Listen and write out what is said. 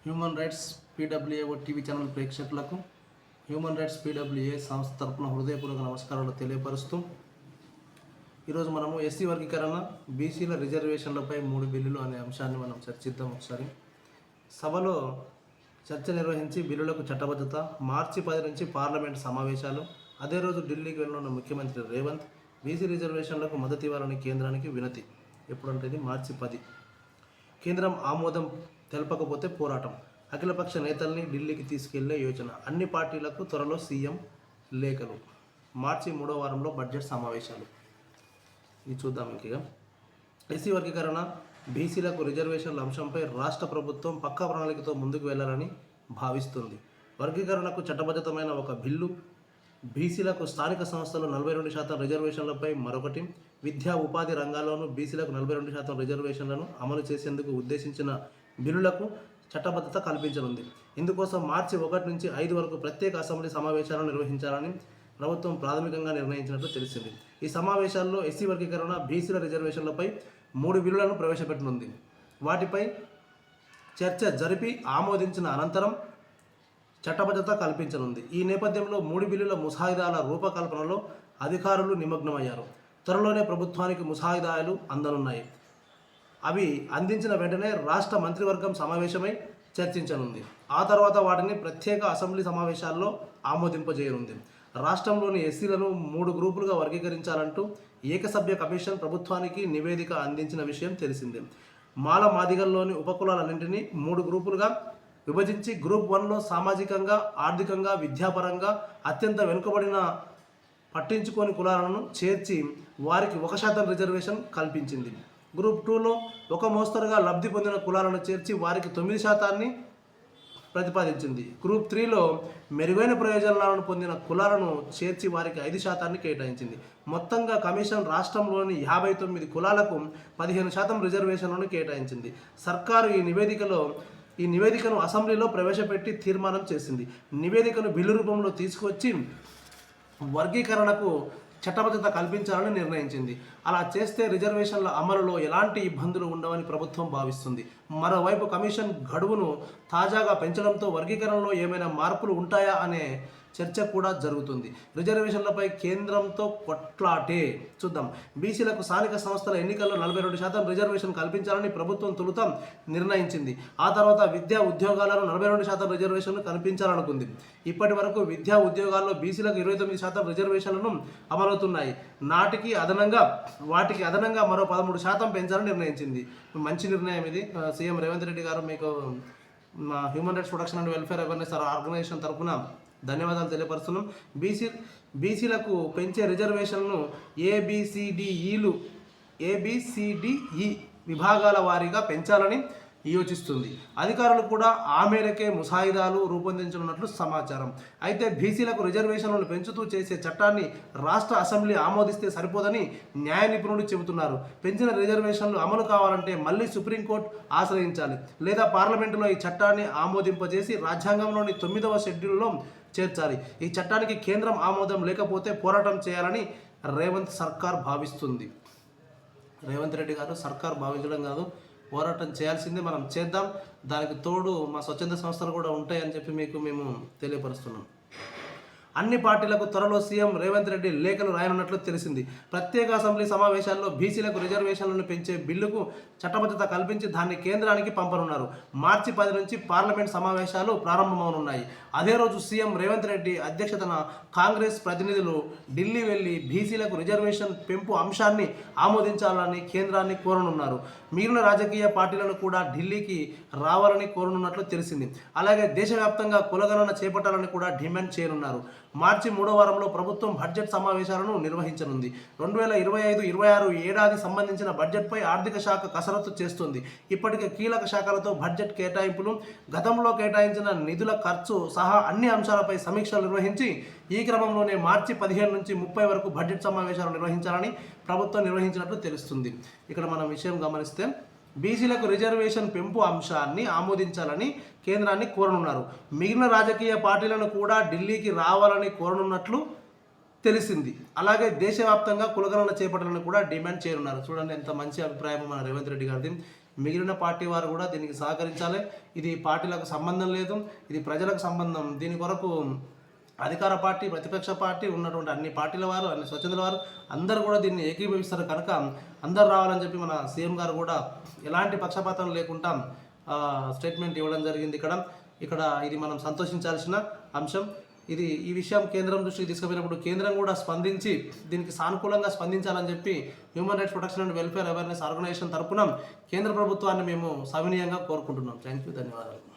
Human rights PWA TV channel ప్రేక్షకులకు human rights PWA సంస్థ తరపున హృదయపూర్వక నమస్కారాలు తెలియపరుస్తూ ఈరోజు మనము ఎస్సీ వర్గీకరణ బీసీల రిజర్వేషన్లపై 3 బిల్లులు అనే అంశాన్ని మనం చర్చిద్దాం. ఒకసారి సభలో చర్చ నిర్వహించి బిల్లులకు చట్టబద్ధత, మార్చి 10 నుంచి పార్లమెంట్ సమావేశాలు, అదే రోజు ఢిల్లీకి వెళ్ళనున్న ముఖ్యమంత్రి రేవంత్ బీసీ రిజర్వేషన్లకు మద్దతు ఇవ్వాలని కేంద్రానికి వినతి. ఎప్పుడంటే ఇది మార్చి 10. కేంద్రం ఆమోదం తెలపకపోతే పోరాటం, అఖిలపక్ష నేతల్ని ఢిల్లీకి తీసుకెళ్లే యోచన, అన్ని పార్టీలకు త్వరలో సీఎం లేఖలు, మార్చి 3వ వారంలో బడ్జెట్ సమావేశాలు. ఇది చూద్దాం. ఇంకగా ఎస్సీ వర్గీకరణ బీసీలకు రిజర్వేషన్ల అంశంపై రాష్ట్ర ప్రభుత్వం పక్కా ప్రణాళికతో ముందుకు వెళ్లాలని భావిస్తుంది. వర్గీకరణకు చట్టబద్ధమైన ఒక బిల్లు, బీసీలకు స్థానిక సంస్థలు 42% రిజర్వేషన్లపై మరొకటి, విద్యా ఉపాధి రంగాల్లోనూ బీసీలకు 42% రిజర్వేషన్లను అమలు చేసేందుకు ఉద్దేశించిన బిల్లులకు చట్టబద్ధత కల్పించనుంది. ఇందుకోసం మార్చి 1 నుంచి 5 వరకు ప్రత్యేక అసెంబ్లీ సమావేశాలను నిర్వహించాలని ప్రభుత్వం ప్రాథమికంగా నిర్ణయించినట్లు తెలిసింది. ఈ సమావేశాల్లో ఎస్సీ వర్గీకరణ, బీసీల రిజర్వేషన్లపై 3 బిల్లులను ప్రవేశపెట్టనుంది. వాటిపై చర్చ జరిపి ఆమోదించిన అనంతరం చట్టబద్ధత కల్పించనుంది. ఈ నేపథ్యంలో 3 బిల్లుల ముసాయిదాల రూపకల్పనలో అధికారులు నిమగ్నమయ్యారు. త్వరలోనే ప్రభుత్వానికి ముసాయిదాలు అందనున్నాయి. అవి అందించిన వెంటనే రాష్ట్ర మంత్రివర్గం సమావేశమై చర్చించనుంది. ఆ తర్వాత వాటిని ప్రత్యేక అసెంబ్లీ సమావేశాల్లో ఆమోదింపజేయనుంది. రాష్ట్రంలోని ఎస్సీలను 3 గ్రూపులుగా వర్గీకరించాలంటూ ఏకసభ్య కమిషన్ ప్రభుత్వానికి నివేదిక అందించిన విషయం తెలిసిందే. మాల మాదిగల్లోని ఉపకులాలన్నింటినీ 3 గ్రూపులుగా విభజించి గ్రూప్ 1లో సామాజికంగా, ఆర్థికంగా, విద్యాపరంగా అత్యంత వెనుకబడిన పట్టించుకోని కులాలను చేర్చి వారికి 1% రిజర్వేషన్ కల్పించింది. గ్రూప్ 2లో ఒక మోస్తరుగా లబ్ధి పొందిన కులాలను చేర్చి వారికి 9% ప్రతిపాదించింది. గ్రూప్ 3లో మెరుగైన ప్రయోజనాలను పొందిన కులాలను చేర్చి వారికి 5% కేటాయించింది. మొత్తంగా కమిషన్ రాష్ట్రంలోని 59 కులాలకు 15% రిజర్వేషన్లను కేటాయించింది. సర్కారు ఈ నివేదికను అసెంబ్లీలో ప్రవేశపెట్టి తీర్మానం చేసింది. నివేదికను బిల్లు రూపంలో తీసుకొచ్చి వర్గీకరణకు చట్టబద్ధత కల్పించాలని నిర్ణయించింది. అలా చేస్తే రిజర్వేషన్ల అమలులో ఎలాంటి ఇబ్బందులు ఉండవని ప్రభుత్వం భావిస్తుంది. మరోవైపు కమిషన్ గడువును తాజాగా పెంచడంతో వర్గీకరణలో ఏమైనా మార్పులు ఉంటాయా అనే చర్చ కూడా జరుగుతుంది. రిజర్వేషన్లపై కేంద్రంతో కొట్లాటే. చూద్దాం. బీసీలకు స్థానిక సంస్థల ఎన్నికల్లో 42% రిజర్వేషన్ కల్పించాలని ప్రభుత్వం తొలుత నిర్ణయించింది. ఆ తర్వాత విద్యా ఉద్యోగాలను 42% రిజర్వేషన్లు కల్పించాలనుకుంది. ఇప్పటి వరకు విద్యా ఉద్యోగాల్లో బీసీలకు 29% రిజర్వేషన్లను అమలవుతున్నాయి. వాటికి అదనంగా మరో 13% పెంచాలని నిర్ణయించింది. మంచి నిర్ణయం ఇది. సీఎం రేవంత్ రెడ్డి గారు మీకు మా human rights protection and welfare awareness organisation తరఫున ధన్యవాదాలు తెలియపరుస్తున్నాం. బీసీలకు పెంచే రిజర్వేషన్లను ఏబిసిడిఈ విభాగాల వారీగా పెంచాలని యోచిస్తుంది. అధికారులు కూడా ఆ మేరకే ముసాయిదాలు రూపొందించనున్నట్లు సమాచారం. అయితే బీసీలకు రిజర్వేషన్లను పెంచుతూ చేసే చట్టాన్ని రాష్ట్ర అసెంబ్లీ ఆమోదిస్తే సరిపోదని న్యాయ నిపుణులు చెబుతున్నారు. పెంచిన రిజర్వేషన్లు అమలు కావాలంటే మళ్ళీ సుప్రీంకోర్టు ఆశ్రయించాలి, లేదా పార్లమెంటులో ఈ చట్టాన్ని ఆమోదింపజేసి రాజ్యాంగంలోని 9వ షెడ్యూల్లో చేర్చాలి. ఈ చట్టానికి కేంద్రం ఆమోదం లేకపోతే పోరాటం చేయాలని రేవంత్ సర్కార్ భావిస్తుంది. రేవంత్ రెడ్డి గారు సర్కార్ భావించడం కాదు, పోరాటం చేయాల్సిందే. మనం చేద్దాం. దానికి తోడు మా స్వచ్ఛంద సంస్థలు కూడా ఉంటాయని చెప్పి మేము తెలియపరుస్తున్నాం. అన్ని పార్టీలకు త్వరలో సీఎం రేవంత్ రెడ్డి లేఖలు రాయనున్నట్లు తెలిసింది. ప్రత్యేక అసెంబ్లీ సమావేశాల్లో బీసీలకు రిజర్వేషన్లను పెంచే బిల్లుకు చట్టబద్ధత కల్పించి దాన్ని కేంద్రానికి పంపనున్నారు. మార్చి 10 నుంచి పార్లమెంట్ సమావేశాలు ప్రారంభమవనున్నాయి. అదే రోజు సీఎం రేవంత్ రెడ్డి అధ్యక్షతన కాంగ్రెస్ ప్రతినిధులు ఢిల్లీ వెళ్లి బీసీలకు రిజర్వేషన్ పెంపు అంశాన్ని ఆమోదించాలని కేంద్రాన్ని కోరనున్నారు. మిగిలిన రాజకీయ పార్టీలను కూడా ఢిల్లీకి రావాలని కోరనున్నట్లు తెలిసింది. అలాగే దేశవ్యాప్తంగా కులగణన చేపట్టాలని కూడా డిమాండ్ చేయనున్నారు. మార్చి 3వ వారంలో ప్రభుత్వం బడ్జెట్ సమావేశాలను నిర్వహించనుంది. 2025-26 ఏడాది సంబంధించిన బడ్జెట్పై ఆర్థిక శాఖ కసరత్తు చేస్తుంది. ఇప్పటికే కీలక శాఖలతో బడ్జెట్ కేటాయింపులు, గతంలో కేటాయించిన నిధుల ఖర్చు సహా అన్ని అంశాలపై సమీక్షలు నిర్వహించి ఈ క్రమంలోనే మార్చి 15 నుంచి 30 వరకు బడ్జెట్ సమావేశాలు నిర్వహించాలని ప్రభుత్వం నిర్వహించినట్లు తెలుస్తుంది. ఇక్కడ మనం విషయం గమనిస్తే బీసీలకు రిజర్వేషన్ పెంపు అంశాన్ని ఆమోదించాలని కేంద్రాన్ని కోరనున్నారు. మిగిలిన రాజకీయ పార్టీలను కూడా ఢిల్లీకి రావాలని కోరనున్నట్లు తెలిసింది. అలాగే దేశవ్యాప్తంగా కులగణన చేపట్టాలని కూడా డిమాండ్ చేయనున్నారు. చూడండి ఎంత మంచి అభిప్రాయం మన రేవంత్ రెడ్డి గారిది. మిగిలిన పార్టీ వారు కూడా దీనికి సహకరించాలి. ఇది పార్టీలకు సంబంధం లేదు, ఇది ప్రజలకు సంబంధం. దీని కొరకు అధికార పార్టీ, ప్రతిపక్ష పార్టీ ఉన్నటువంటి అన్ని పార్టీల వారు, అన్ని స్వచ్ఛందుల వారు అందరూ కూడా దీన్ని ఏకీభవిస్తారు కనుక అందరు రావాలని చెప్పి మన సీఎం గారు కూడా ఎలాంటి పక్షపాతం లేకుండా స్టేట్మెంట్ ఇవ్వడం జరిగింది. ఇక్కడ ఇది మనం సంతోషించాల్సిన అంశం. ఈ విషయం కేంద్రం దృష్టికి తీసుకుపోయినప్పుడు కేంద్రం కూడా స్పందించి దీనికి సానుకూలంగా స్పందించాలని చెప్పి human rights protection and welfare awareness organisation తరపున కేంద్ర ప్రభుత్వాన్ని మేము సవినీయంగా కోరుకుంటున్నాం. థ్యాంక్ యూ, ధన్యవాదాలు.